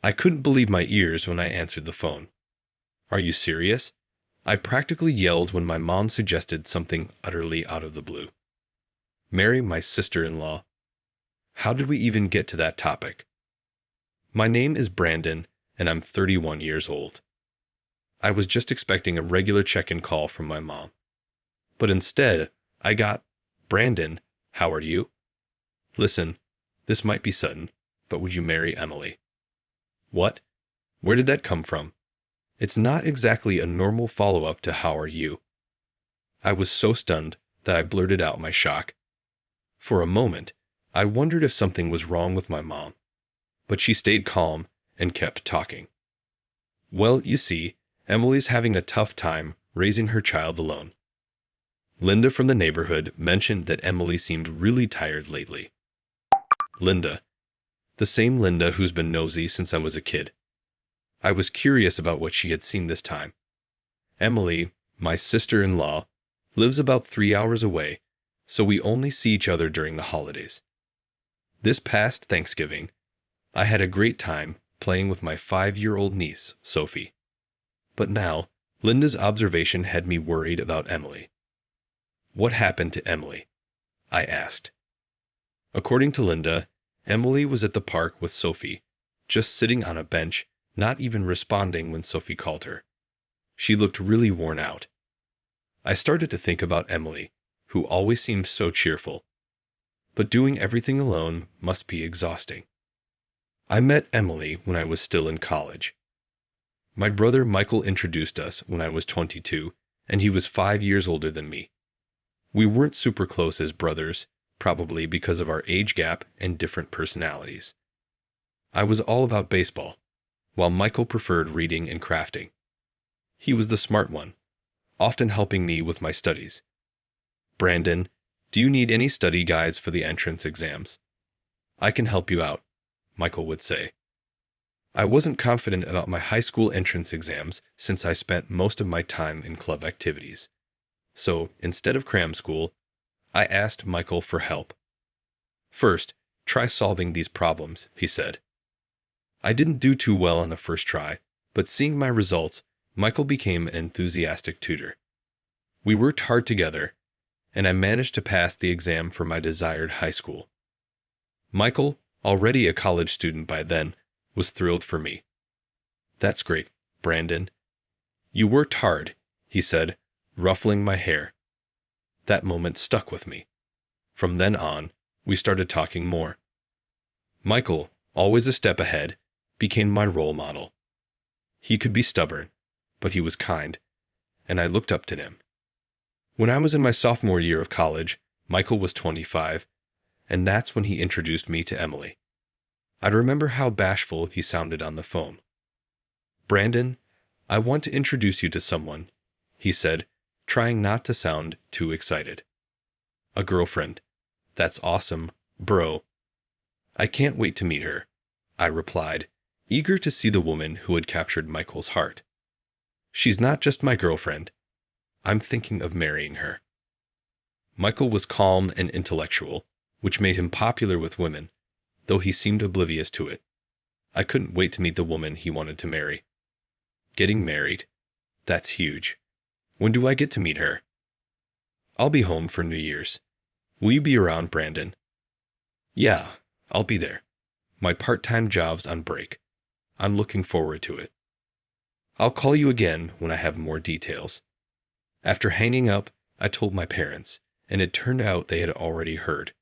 I couldn't believe my ears when I answered the phone. Are you serious? I practically yelled when my mom suggested something utterly out of the blue. Marry my sister-in-law. How did we even get to that topic? My name is Brandon, and I'm 31 years old. I was just expecting a regular check-in call from my mom. But instead, I got, Brandon, how are you? Listen, this might be sudden, but would you marry Emily? What? Where did that come from? It's not exactly a normal follow-up to how are you. I was so stunned that I blurted out my shock. For a moment, I wondered if something was wrong with my mom, but she stayed calm and kept talking. Well, you see, Emily's having a tough time raising her child alone. Linda from the neighborhood mentioned that Emily seemed really tired lately. Linda. The same Linda who's been nosy since I was a kid. I was curious about what she had seen this time. Emily, my sister-in-law, lives about 3 hours away, so we only see each other during the holidays. This past Thanksgiving, I had a great time playing with my 5-year-old niece, Sophie. But now, Linda's observation had me worried about Emily. What happened to Emily? I asked. According to Linda, Emily was at the park with Sophie, just sitting on a bench, not even responding when Sophie called her. She looked really worn out. I started to think about Emily, who always seemed so cheerful. But doing everything alone must be exhausting. I met Emily when I was still in college. My brother Michael introduced us when I was 22, and he was 5 years older than me. We weren't super close as brothers, probably because of our age gap and different personalities. I was all about baseball, while Michael preferred reading and crafting. He was the smart one, often helping me with my studies. Brandon, do you need any study guides for the entrance exams? I can help you out, Michael would say. I wasn't confident about my high school entrance exams since I spent most of my time in club activities. So, instead of cram school, I asked Michael for help. First, try solving these problems, he said. I didn't do too well on the first try, but seeing my results, Michael became an enthusiastic tutor. We worked hard together, and I managed to pass the exam for my desired high school. Michael, already a college student by then, was thrilled for me. That's great, Brandon. You worked hard, he said, ruffling my hair. That moment stuck with me. From then on, we started talking more. Michael, always a step ahead, became my role model. He could be stubborn, but he was kind, and I looked up to him. When I was in my sophomore year of college, Michael was 25, and that's when he introduced me to Emily. I remember how bashful he sounded on the phone. Brandon, I want to introduce you to someone, he said, trying not to sound too excited. A girlfriend. That's awesome, bro. I can't wait to meet her, I replied, eager to see the woman who had captured Michael's heart. She's not just my girlfriend. I'm thinking of marrying her. Michael was calm and intellectual, which made him popular with women, though he seemed oblivious to it. I couldn't wait to meet the woman he wanted to marry. Getting married. That's huge. When do I get to meet her? I'll be home for New Year's. Will you be around, Brandon? Yeah, I'll be there. My part-time job's on break. I'm looking forward to it. I'll call you again when I have more details. After hanging up, I told my parents, and it turned out they had already heard.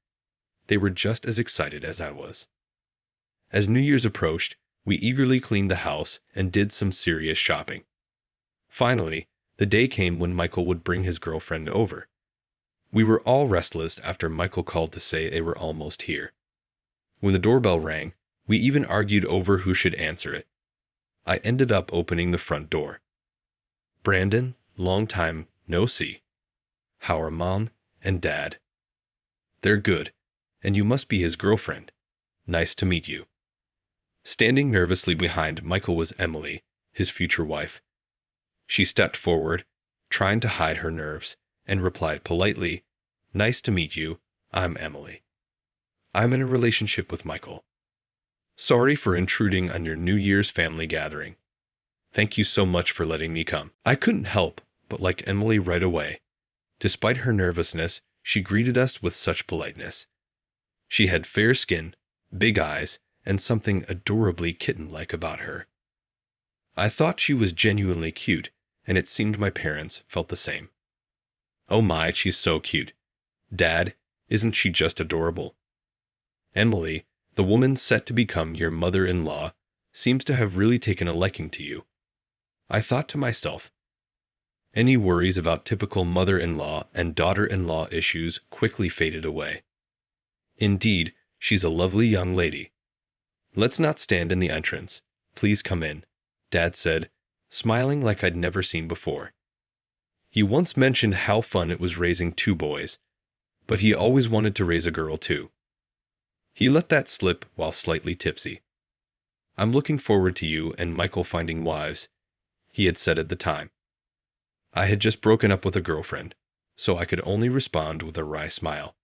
They were just as excited as I was. As New Year's approached, we eagerly cleaned the house and did some serious shopping. Finally, the day came when Michael would bring his girlfriend over. We were all restless after Michael called to say they were almost here. When the doorbell rang, we even argued over who should answer it. I ended up opening the front door. Brandon, long time no see. How are Mom and Dad? They're good, and you must be his girlfriend. Nice to meet you. Standing nervously behind Michael was Emily, his future wife. She stepped forward, trying to hide her nerves, and replied politely, "Nice to meet you. I'm Emily. I'm in a relationship with Michael." Sorry for intruding on your New Year's family gathering. Thank you so much for letting me come. I couldn't help but like Emily right away. Despite her nervousness, she greeted us with such politeness. She had fair skin, big eyes, and something adorably kitten-like about her. I thought she was genuinely cute, and it seemed my parents felt the same. Oh my, she's so cute. Dad, isn't she just adorable? Emily, the woman set to become your mother-in-law, seems to have really taken a liking to you. I thought to myself. Any worries about typical mother-in-law and daughter-in-law issues quickly faded away. Indeed, she's a lovely young lady. Let's not stand in the entrance. Please come in, Dad said, smiling like I'd never seen before. He once mentioned how fun it was raising 2 boys, but he always wanted to raise a girl too. He let that slip while slightly tipsy. I'm looking forward to you and Michael finding wives, he had said at the time. I had just broken up with a girlfriend, so I could only respond with a wry smile.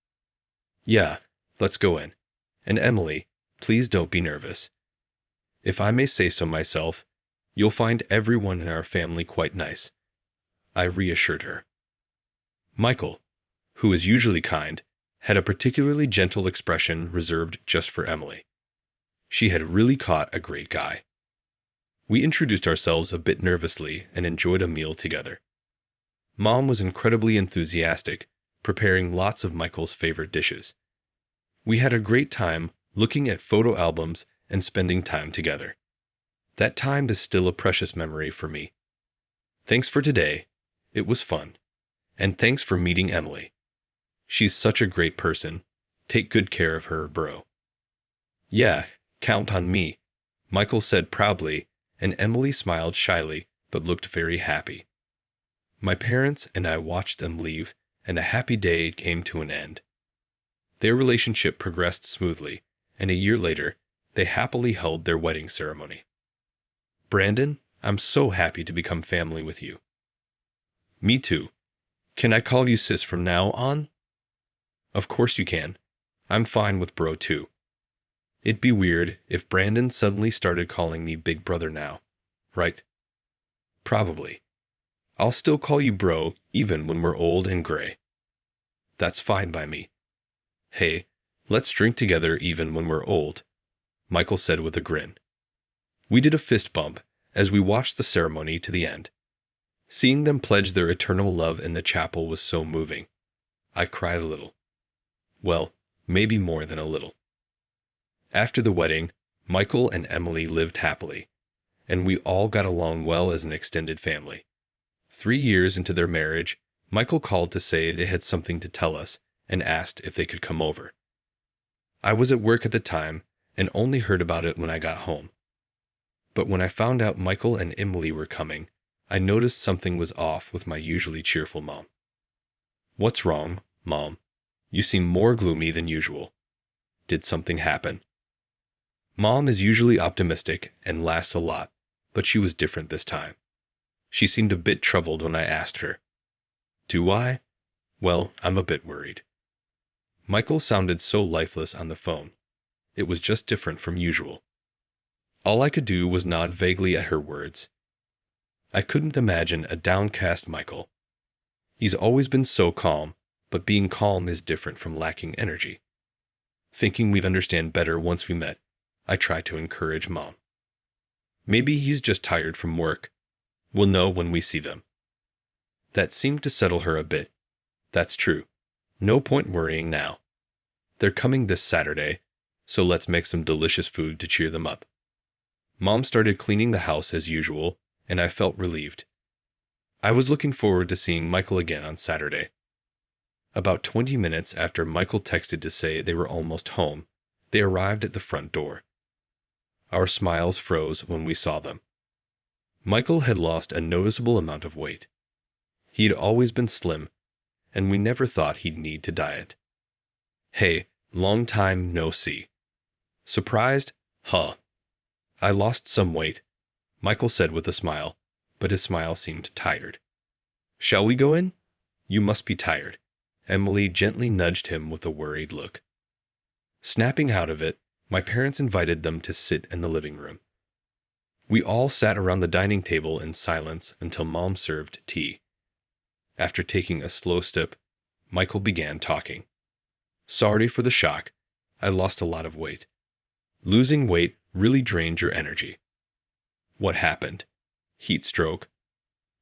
Yeah, let's go in. And Emily, please don't be nervous. If I may say so myself, you'll find everyone in our family quite nice, I reassured her. Michael, who is usually kind, had a particularly gentle expression reserved just for Emily. She had really caught a great guy. We introduced ourselves a bit nervously and enjoyed a meal together. Mom was incredibly enthusiastic, preparing lots of Michael's favorite dishes. We had a great time looking at photo albums and spending time together. That time is still a precious memory for me. Thanks for today. It was fun. And thanks for meeting Emily. She's such a great person. Take good care of her, bro. Yeah, count on me, Michael said proudly, and Emily smiled shyly but looked very happy. My parents and I watched them leave, and a happy day came to an end. Their relationship progressed smoothly, and a year later, they happily held their wedding ceremony. Brandon, I'm so happy to become family with you. Me too. Can I call you sis from now on? Of course you can. I'm fine with bro too. It'd be weird if Brandon suddenly started calling me big brother now, right? Probably. I'll still call you bro even when we're old and gray. That's fine by me. Hey, let's drink together even when we're old, Michael said with a grin. We did a fist bump as we watched the ceremony to the end. Seeing them pledge their eternal love in the chapel was so moving. I cried a little. Well, maybe more than a little. After the wedding, Michael and Emily lived happily, and we all got along well as an extended family. 3 years into their marriage, Michael called to say they had something to tell us and asked if they could come over. I was at work at the time and only heard about it when I got home. But when I found out Michael and Emily were coming, I noticed something was off with my usually cheerful mom. What's wrong, Mom? You seem more gloomy than usual. Did something happen? Mom is usually optimistic and laughs a lot, but she was different this time. She seemed a bit troubled when I asked her. Do I? Well, I'm a bit worried. Michael sounded so lifeless on the phone. It was just different from usual. All I could do was nod vaguely at her words. I couldn't imagine a downcast Michael. He's always been so calm, but being calm is different from lacking energy. Thinking we'd understand better once we met, I tried to encourage Mom. Maybe he's just tired from work. We'll know when we see them. That seemed to settle her a bit. That's true. No point worrying now. They're coming this Saturday, so let's make some delicious food to cheer them up. Mom started cleaning the house as usual, and I felt relieved. I was looking forward to seeing Michael again on Saturday. About 20 minutes after Michael texted to say they were almost home, they arrived at the front door. Our smiles froze when we saw them. Michael had lost a noticeable amount of weight. He'd always been slim, and we never thought he'd need to diet. Hey, long time no see. Surprised? Huh. I lost some weight, Michael said with a smile, but his smile seemed tired. Shall we go in? You must be tired. Emily gently nudged him with a worried look. Snapping out of it, My parents invited them to sit in the living room. We all sat around the dining table in silence until Mom served tea. After taking a slow sip, Michael began talking. Sorry for the shock. I lost a lot of weight. Losing weight really drained your energy. What happened? Heat stroke?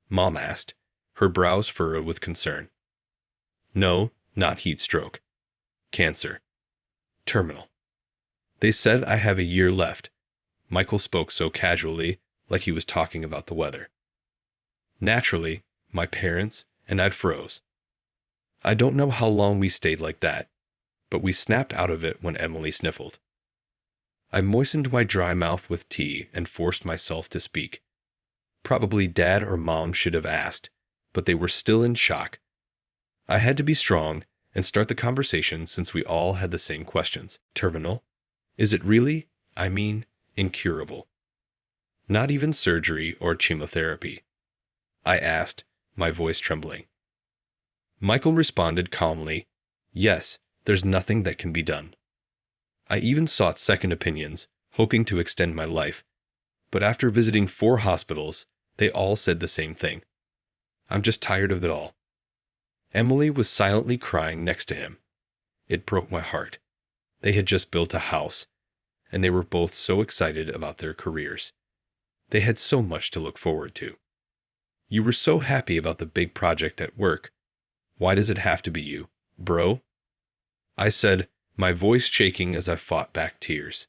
Mom asked, her brows furrowed with concern. No, not heat stroke. Cancer. Terminal. They said I have a year left. Michael spoke so casually, like he was talking about the weather. Naturally, my parents and I froze. I don't know how long we stayed like that, but we snapped out of it when Emily sniffled. I moistened my dry mouth with tea and forced myself to speak. Probably Dad or Mom should have asked, but they were still in shock. I had to be strong and start the conversation since we all had the same questions. Terminal? Is it really? I mean, incurable. Not even surgery or chemotherapy? I asked, my voice trembling. Michael responded calmly, yes, there's nothing that can be done. I even sought second opinions, hoping to extend my life, but after visiting 4 hospitals, they all said the same thing. I'm just tired of it all. Emily was silently crying next to him. It broke my heart. They had just built a house, and they were both so excited about their careers. They had so much to look forward to. You were so happy about the big project at work. Why does it have to be you, bro? I said, my voice shaking as I fought back tears.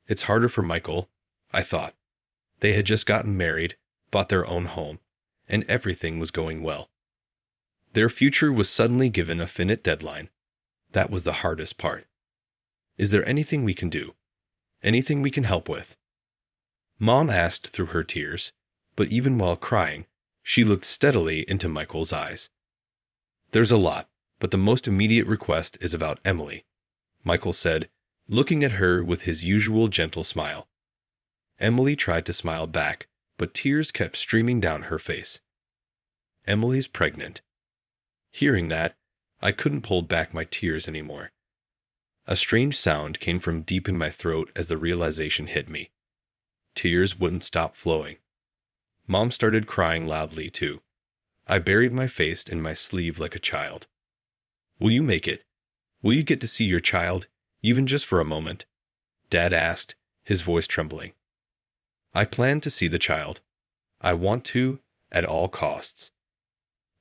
It's harder for Michael, I thought. They had just gotten married, bought their own home, and everything was going well. Their future was suddenly given a finite deadline. That was the hardest part. Is there anything we can do? Anything we can help with? Mom asked through her tears, but even while crying, she looked steadily into Michael's eyes. There's a lot, but the most immediate request is about Emily, Michael said, looking at her with his usual gentle smile. Emily tried to smile back, but tears kept streaming down her face. Emily's pregnant. Hearing that, I couldn't hold back my tears anymore. A strange sound came from deep in my throat as the realization hit me. Tears wouldn't stop flowing. Mom started crying loudly, too. I buried my face in my sleeve like a child. Will you make it? Will you get to see your child, even just for a moment? Dad asked, his voice trembling. I plan to see the child. I want to, at all costs.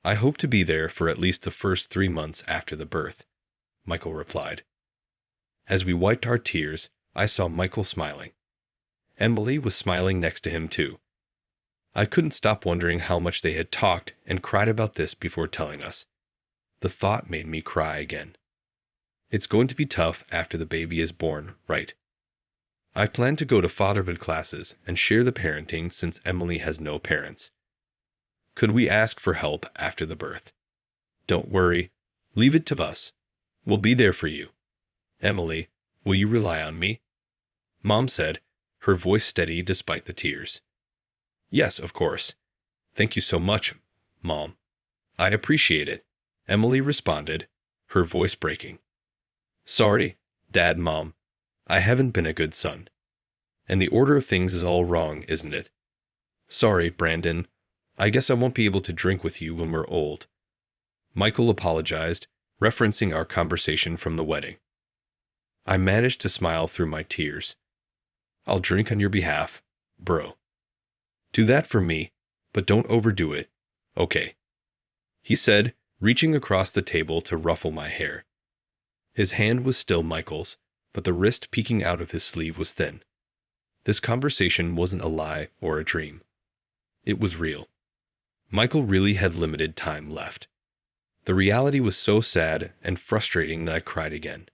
I hope to be there for at least the first 3 months after the birth, Michael replied. As we wiped our tears, I saw Michael smiling. Emily was smiling next to him too. I couldn't stop wondering how much they had talked and cried about this before telling us. The thought made me cry again. It's going to be tough after the baby is born, right? I plan to go to fatherhood classes and share the parenting since Emily has no parents. Could we ask for help after the birth? Don't worry. Leave it to us. We'll be there for you. Emily, will you rely on me? Mom said, her voice steady despite the tears. Yes, of course. Thank you so much, Mom. I appreciate it, Emily responded, her voice breaking. Sorry, Dad, Mom. I haven't been a good son. And the order of things is all wrong, isn't it? Sorry, Brandon. I guess I won't be able to drink with you when we're old. Michael apologized, referencing our conversation from the wedding. I managed to smile through my tears. I'll drink on your behalf, bro. Do that for me, but don't overdo it, okay? He said, reaching across the table to ruffle my hair. His hand was still Michael's, but the wrist peeking out of his sleeve was thin. This conversation wasn't a lie or a dream. It was real. Michael really had limited time left. The reality was so sad and frustrating that I cried again.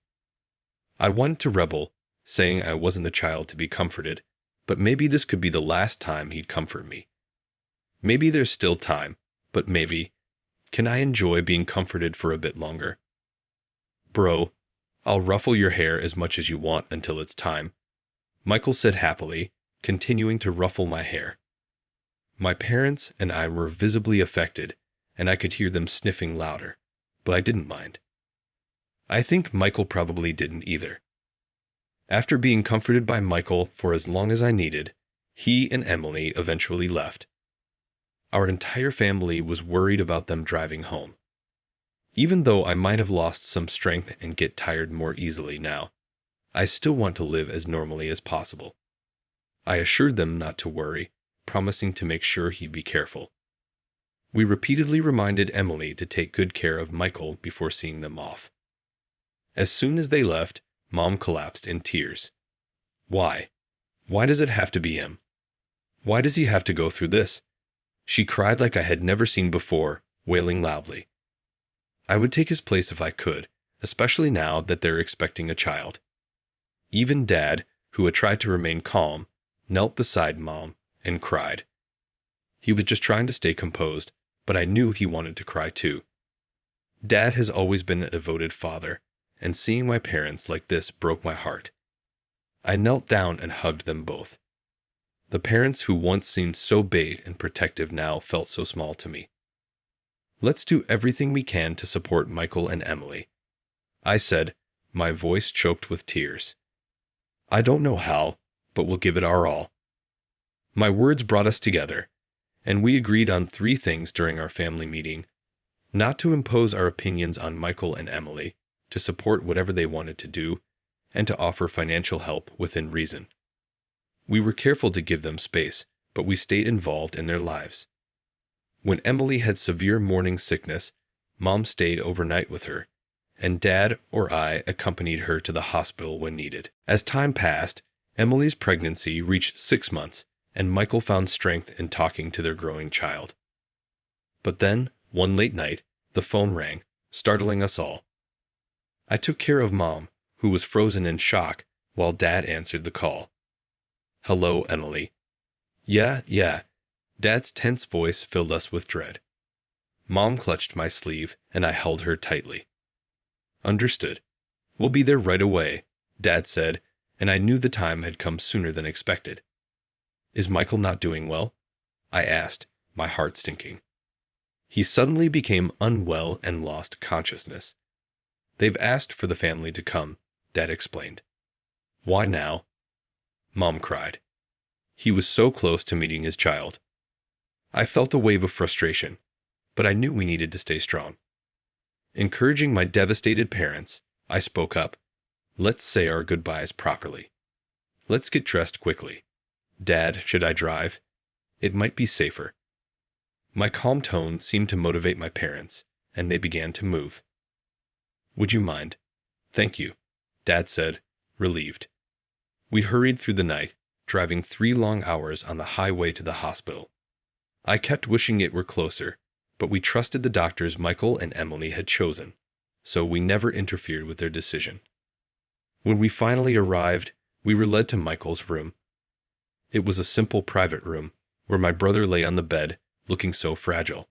I wanted to rebel, saying I wasn't a child to be comforted, but maybe this could be the last time he'd comfort me. Maybe there's still time, but maybe, can I enjoy being comforted for a bit longer? Bro, I'll ruffle your hair as much as you want until it's time, Michael said happily, continuing to ruffle my hair. My parents and I were visibly affected, and I could hear them sniffing louder, but I didn't mind. I think Michael probably didn't either. After being comforted by Michael for as long as I needed, he and Emily eventually left. Our entire family was worried about them driving home. Even though I might have lost some strength and get tired more easily now, I still want to live as normally as possible. I assured them not to worry, promising to make sure he'd be careful. We repeatedly reminded Emily to take good care of Michael before seeing them off. As soon as they left, Mom collapsed in tears. Why? Why does it have to be him? Why does he have to go through this? She cried like I had never seen before, wailing loudly. I would take his place if I could, especially now that they're expecting a child. Even Dad, who had tried to remain calm, knelt beside Mom and cried. He was just trying to stay composed, but I knew he wanted to cry too. Dad has always been a devoted father, and seeing my parents like this broke my heart. I knelt down and hugged them both. The parents who once seemed so big and protective now felt so small to me. Let's do everything we can to support Michael and Emily, I said, my voice choked with tears. I don't know how, but we'll give it our all. My words brought us together, and we agreed on 3 things during our family meeting: not to impose our opinions on Michael and Emily, to support whatever they wanted to do, and to offer financial help within reason. We were careful to give them space, but we stayed involved in their lives. When Emily had severe morning sickness, Mom stayed overnight with her, and Dad or I accompanied her to the hospital when needed. As time passed, Emily's pregnancy reached 6 months, and Michael found strength in talking to their growing child. But then, one late night, the phone rang, startling us all. I took care of Mom, who was frozen in shock, while Dad answered the call. Hello, Emily. Yeah. Dad's tense voice filled us with dread. Mom clutched my sleeve, and I held her tightly. Understood. We'll be there right away, Dad said, and I knew the time had come sooner than expected. Is Michael not doing well? I asked, my heart sinking. He suddenly became unwell and lost consciousness. They've asked for the family to come, Dad explained. Why now? Mom cried. He was so close to meeting his child. I felt a wave of frustration, but I knew we needed to stay strong. Encouraging my devastated parents, I spoke up. Let's say our goodbyes properly. Let's get dressed quickly. Dad, should I drive? It might be safer. My calm tone seemed to motivate my parents, and they began to move. Would you mind? Thank you, Dad said, relieved. We hurried through the night, driving 3 long hours on the highway to the hospital. I kept wishing it were closer, but we trusted the doctors Michael and Emily had chosen, so we never interfered with their decision. When we finally arrived, we were led to Michael's room. It was a simple private room, where my brother lay on the bed, looking so fragile.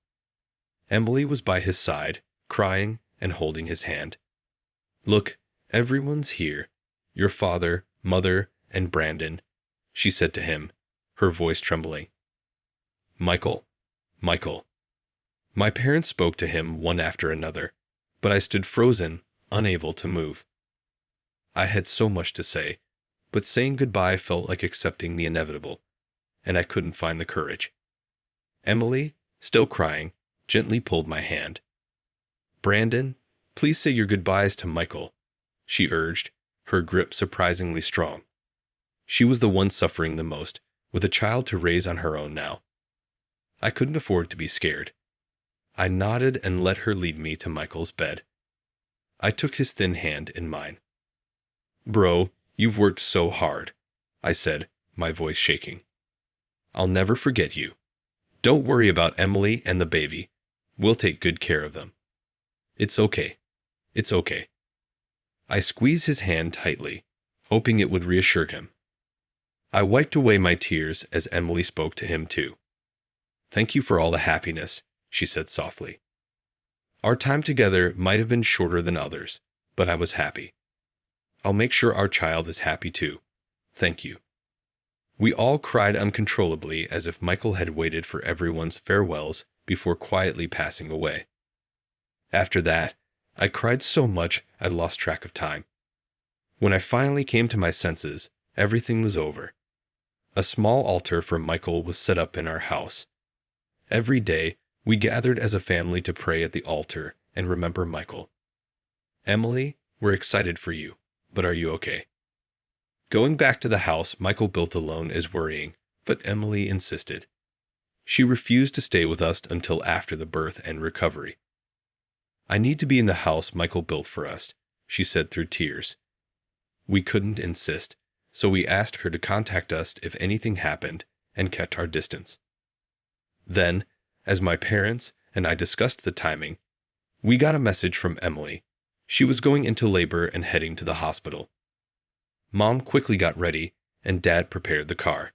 Emily was by his side, crying and holding his hand. Look, everyone's here. Your father, Mother, and Brandon, she said to him, her voice trembling. Michael. My parents spoke to him one after another, but I stood frozen, unable to move. I had so much to say, but saying goodbye felt like accepting the inevitable, and I couldn't find the courage. Emily, still crying, gently pulled my hand. Brandon, please say your goodbyes to Michael, she urged, her grip surprisingly strong. She was the one suffering the most, with a child to raise on her own now. I couldn't afford to be scared. I nodded and let her lead me to Michael's bed. I took his thin hand in mine. Bro, you've worked so hard, I said, my voice shaking. I'll never forget you. Don't worry about Emily and the baby. We'll take good care of them. It's okay. I squeezed his hand tightly, hoping it would reassure him. I wiped away my tears as Emily spoke to him too. Thank you for all the happiness, she said softly. Our time together might have been shorter than others, but I was happy. I'll make sure our child is happy too. Thank you. We all cried uncontrollably as if Michael had waited for everyone's farewells before quietly passing away. After that, I cried so much I lost track of time. When I finally came to my senses, everything was over. A small altar for Michael was set up in our house. Every day, we gathered as a family to pray at the altar and remember Michael. Emily, we're excited for you, but are you okay? Going back to the house Michael built alone is worrying, but Emily insisted. She refused to stay with us until after the birth and recovery. I need to be in the house Michael built for us, she said through tears. We couldn't insist, so we asked her to contact us if anything happened and kept our distance. Then, as my parents and I discussed the timing, we got a message from Emily. She was going into labor and heading to the hospital. Mom quickly got ready, and Dad prepared the car.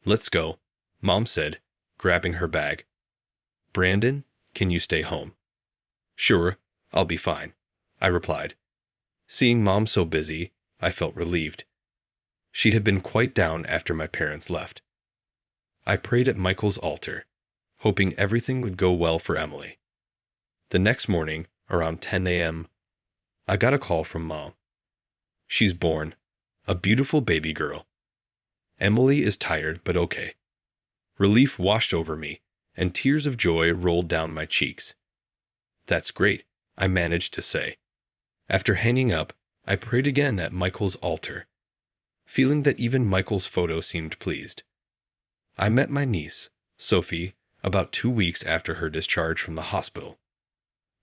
Let's go, Mom said, grabbing her bag. Brandon, can you stay home? Sure, I'll be fine, I replied. Seeing Mom so busy, I felt relieved. She had been quite down after my parents left. I prayed at Michael's altar, hoping everything would go well for Emily. The next morning, around 10 a.m., I got a call from Mom. She's born, a beautiful baby girl. Emily is tired but okay. Relief washed over me, and tears of joy rolled down my cheeks. That's great, I managed to say. After hanging up, I prayed again at Michael's altar, feeling that even Michael's photo seemed pleased. I met my niece, Sophie, about 2 weeks after her discharge from the hospital.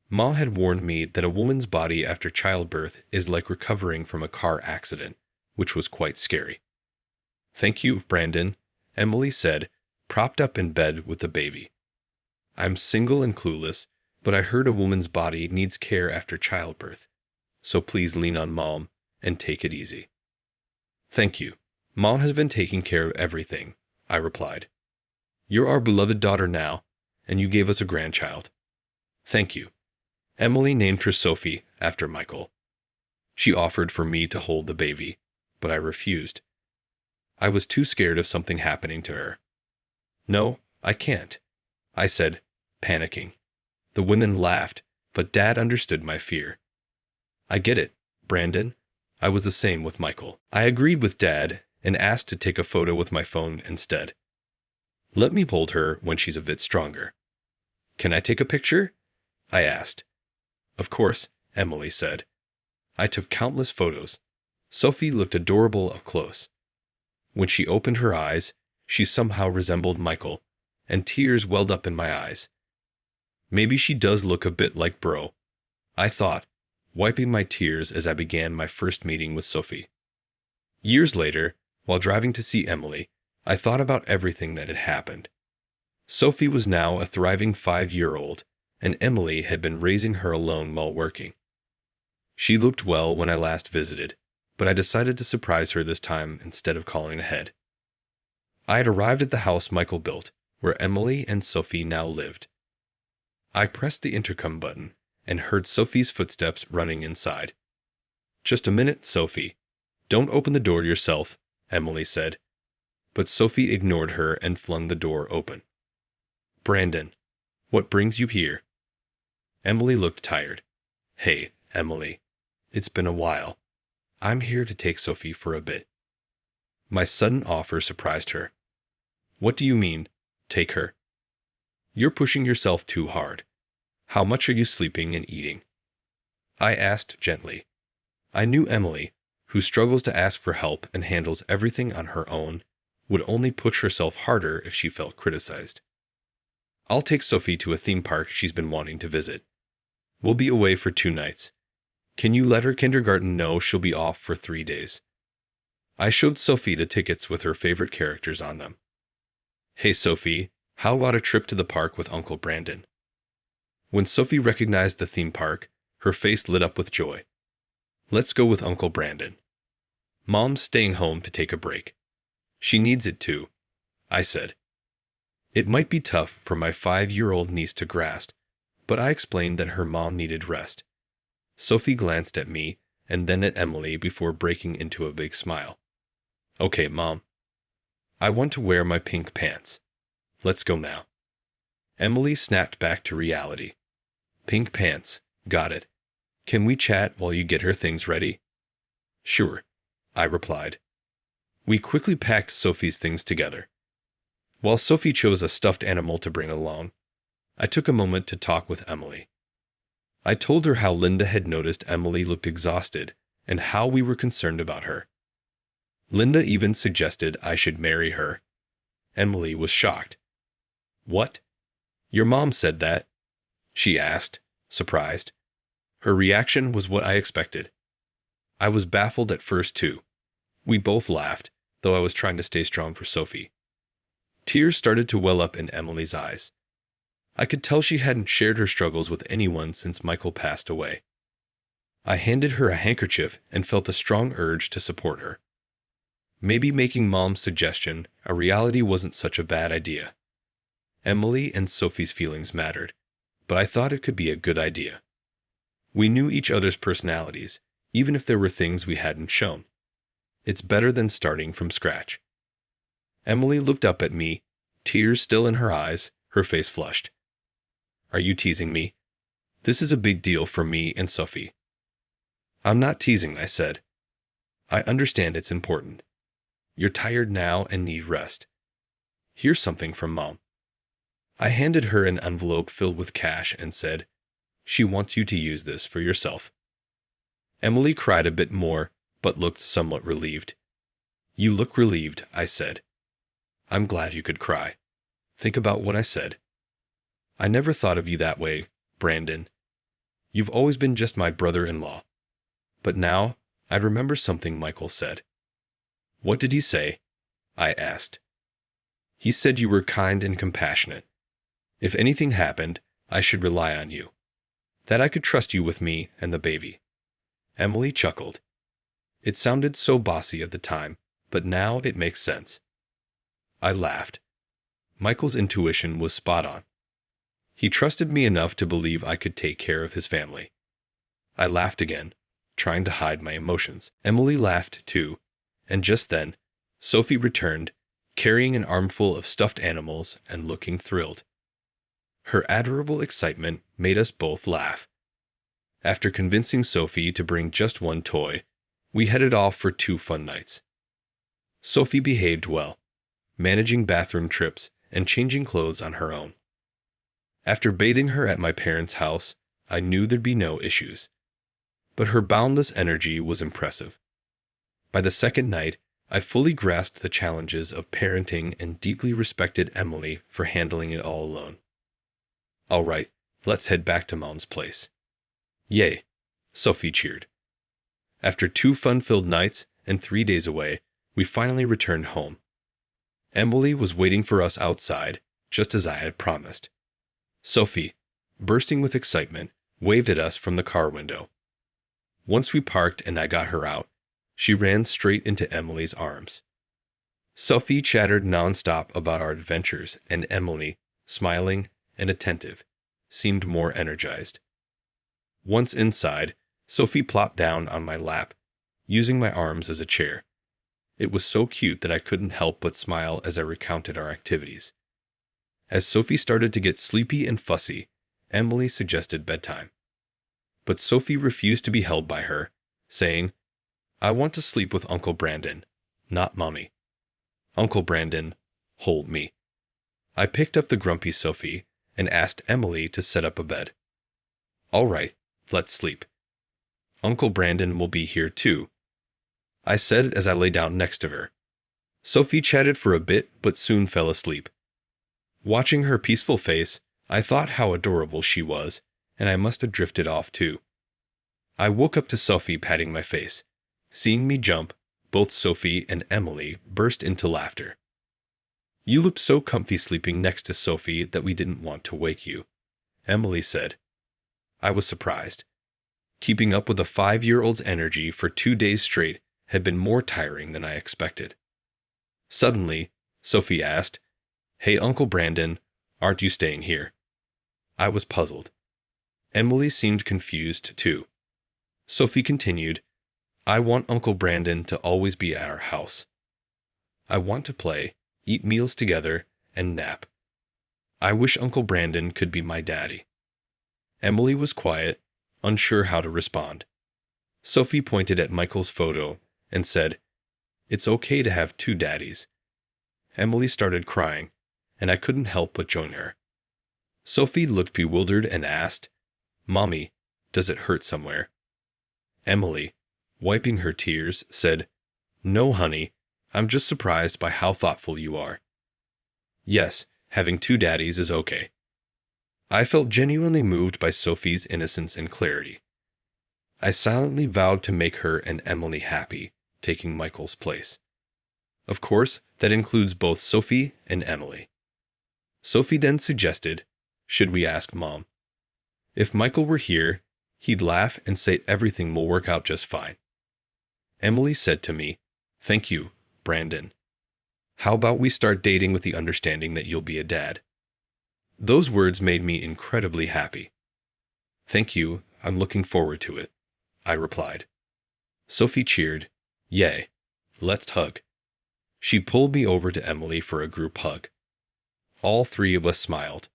Ma had warned me that a woman's body after childbirth is like recovering from a car accident, which was quite scary. Thank you, Brandon, Emily said, propped up in bed with the baby. I'm single and clueless, but I heard a woman's body needs care after childbirth, so please lean on Mom and take it easy. Thank you. Mom has been taking care of everything, I replied. You're our beloved daughter now, and you gave us a grandchild. Thank you. Emily named her Sophie after Michael. She offered for me to hold the baby, but I refused. I was too scared of something happening to her. No, I can't, I said, panicking. The women laughed, but Dad understood my fear. I get it, Brandon. I was the same with Michael. I agreed with Dad and asked to take a photo with my phone instead. Let me hold her when she's a bit stronger. Can I take a picture? I asked. Of course, Emily said. I took countless photos. Sophie looked adorable up close. When she opened her eyes, she somehow resembled Michael, and tears welled up in my eyes. Maybe she does look a bit like Bro, I thought, wiping my tears as I began my first meeting with Sophie. Years later, while driving to see Emily, I thought about everything that had happened. Sophie was now a thriving 5-year-old, and Emily had been raising her alone while working. She looked well when I last visited, but I decided to surprise her this time instead of calling ahead. I had arrived at the house Michael built, where Emily and Sophie now lived. I pressed the intercom button and heard Sophie's footsteps running inside. Just a minute, Sophie. Don't open the door yourself, Emily said. But Sophie ignored her and flung the door open. Brandon, what brings you here? Emily looked tired. Hey, Emily. It's been a while. I'm here to take Sophie for a bit. My sudden offer surprised her. What do you mean, take her? You're pushing yourself too hard. How much are you sleeping and eating? I asked gently. I knew Emily, who struggles to ask for help and handles everything on her own, would only push herself harder if she felt criticized. I'll take Sophie to a theme park she's been wanting to visit. We'll be away for 2 nights. Can you let her kindergarten know she'll be off for 3 days? I showed Sophie the tickets with her favorite characters on them. Hey Sophie, how about a trip to the park with Uncle Brandon? When Sophie recognized the theme park, her face lit up with joy. Let's go with Uncle Brandon. Mom's staying home to take a break. She needs it too, I said. It might be tough for my 5-year-old niece to grasp, but I explained that her mom needed rest. Sophie glanced at me and then at Emily before breaking into a big smile. Okay, Mom. I want to wear my pink pants. Let's go now. Emily snapped back to reality. Pink pants, got it. Can we chat while you get her things ready? Sure, I replied. We quickly packed Sophie's things together. While Sophie chose a stuffed animal to bring along, I took a moment to talk with Emily. I told her how Linda had noticed Emily looked exhausted and how we were concerned about her. Linda even suggested I should marry her. Emily was shocked. What? Your mom said that? She asked, surprised. Her reaction was what I expected. I was baffled at first too. We both laughed, though I was trying to stay strong for Sophie. Tears started to well up in Emily's eyes. I could tell she hadn't shared her struggles with anyone since Michael passed away. I handed her a handkerchief and felt a strong urge to support her. Maybe making Mom's suggestion a reality wasn't such a bad idea. Emily and Sophie's feelings mattered, but I thought it could be a good idea. We knew each other's personalities, even if there were things we hadn't shown. It's better than starting from scratch. Emily looked up at me, tears still in her eyes, her face flushed. Are you teasing me? This is a big deal for me and Sophie. I'm not teasing, I said. I understand it's important. You're tired now and need rest. Here's something from Mom. I handed her an envelope filled with cash and said, she wants you to use this for yourself. Emily cried a bit more, but looked somewhat relieved. You look relieved, I said. I'm glad you could cry. Think about what I said. I never thought of you that way, Brandon. You've always been just my brother-in-law. But now, I remember something Michael said. What did he say? I asked. He said you were kind and compassionate. If anything happened, I should rely on you. That I could trust you with me and the baby. Emily chuckled. It sounded so bossy at the time, but now it makes sense. I laughed. Michael's intuition was spot on. He trusted me enough to believe I could take care of his family. I laughed again, trying to hide my emotions. Emily laughed too, and just then, Sophie returned, carrying an armful of stuffed animals and looking thrilled. Her adorable excitement made us both laugh. After convincing Sophie to bring just one toy, we headed off for 2 fun nights. Sophie behaved well, managing bathroom trips and changing clothes on her own. After bathing her at my parents' house, I knew there'd be no issues. But her boundless energy was impressive. By the second night, I fully grasped the challenges of parenting and deeply respected Emily for handling it all alone. All right, let's head back to Mom's place. Yay, Sophie cheered. After 2 fun-filled nights and 3 days away, we finally returned home. Emily was waiting for us outside, just as I had promised. Sophie, bursting with excitement, waved at us from the car window. Once we parked and I got her out, she ran straight into Emily's arms. Sophie chattered nonstop about our adventures, and Emily, smiling and attentive, seemed more energized. Once inside, Sophie plopped down on my lap, using my arms as a chair. It was so cute that I couldn't help but smile as I recounted our activities. As Sophie started to get sleepy and fussy, Emily suggested bedtime. But Sophie refused to be held by her, saying, I want to sleep with Uncle Brandon, not Mommy. Uncle Brandon, hold me. I picked up the grumpy Sophie and asked Emily to set up a bed. All right, let's sleep. Uncle Brandon will be here too, I said as I lay down next to her. Sophie chatted for a bit but soon fell asleep. Watching her peaceful face, I thought how adorable she was, and I must have drifted off too. I woke up to Sophie patting my face. Seeing me jump, both Sophie and Emily burst into laughter. You looked so comfy sleeping next to Sophie that we didn't want to wake you, Emily said. I was surprised. Keeping up with a 5-year-old's energy for 2 days straight had been more tiring than I expected. Suddenly, Sophie asked, Hey, Uncle Brandon, aren't you staying here? I was puzzled. Emily seemed confused too. Sophie continued, I want Uncle Brandon to always be at our house. I want to play, eat meals together, and nap. I wish Uncle Brandon could be my daddy. Emily was quiet, unsure how to respond. Sophie pointed at Michael's photo and said, "It's okay to have two daddies." Emily started crying, and I couldn't help but join her. Sophie looked bewildered and asked, "Mommy, does it hurt somewhere?" Emily, wiping her tears, said, "No, honey, I'm just surprised by how thoughtful you are. Yes, having two daddies is okay." I felt genuinely moved by Sophie's innocence and clarity. I silently vowed to make her and Emily happy, taking Michael's place. Of course, that includes both Sophie and Emily. Sophie then suggested, "Should we ask Mom? If Michael were here, he'd laugh and say everything will work out just fine." Emily said to me, "Thank you, Brandon. How about we start dating with the understanding that you'll be a dad?" Those words made me incredibly happy. "Thank you, I'm looking forward to it," I replied. Sophie cheered, "Yay, let's hug." She pulled me over to Emily for a group hug. All three of us smiled.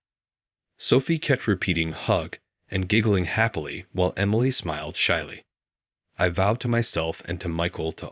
Sophie kept repeating hug and giggling happily while Emily smiled shyly. I vowed to myself and to Michael to